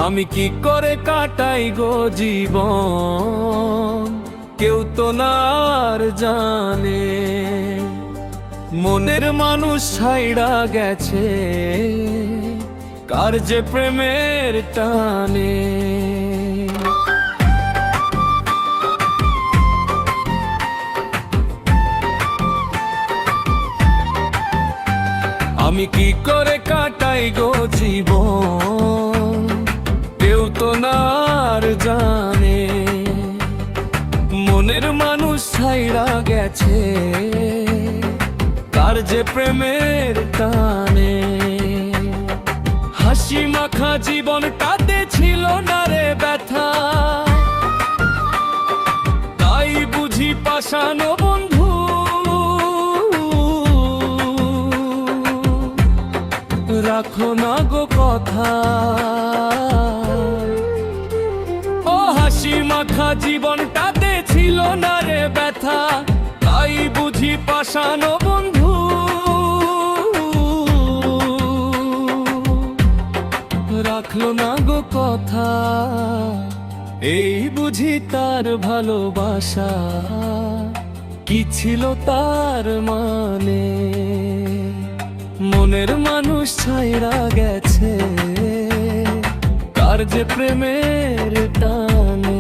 আমি কি করে কাটাই গো জীবন, কেউ তো না আর জানে। মনের মানুষ ছাইড়া গেছে, কার যে প্রেমের টানে। আমি কি করে কাটাই গো জীবন, কেউ তো না আর জানে। মনের মানুষ ছাইড়া গেছে, কার যে প্রেমের টানে। হাসি মাখা জীবনটাতে ছিল না রে ব্যথা, তাই বুঝি পাশানো বন্ধু। রাখো না গো কথা, ও হাসি মাখা জীবনটাতে ছিল না রে ব্যথা, তাই বুঝি পাশানো বন্ধু। রাখলো না গো কথা, এই বুঝি তার ভালোবাসা, কি ছিল তার মানে। মনের মানুষ ছাইড়া গেছে, কার যে প্রেমের টানে।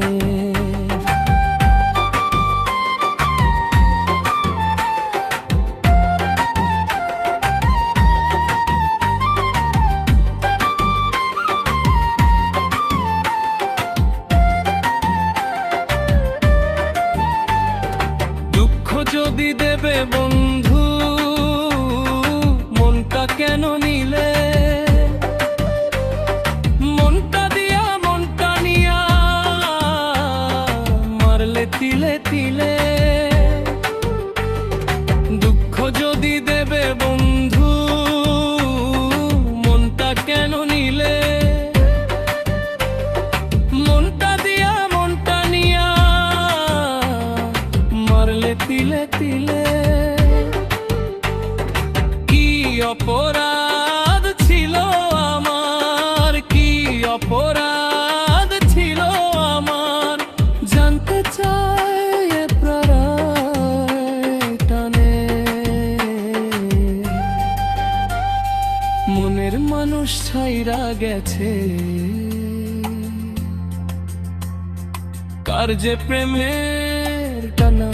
দুঃখ যদি দেবে বন্ধু, মনটা কেন নিলে? মনটা দিয়া মনটা নিয়া মারলে তিলে তিলে। দুঃখ যদি দেবে বন্ধু, মনটা কেন নিলে? মনটা দিয়া মনটা নিয়া মারলে তিলে তিলে। কি অপরাধ ছিল আমার, কি অপরাধ ছিল আমার, জানতে চাই প্রাণ টানে। মনের মানুষ ছাইড়া গেছে, কার যে প্রেমের টানা।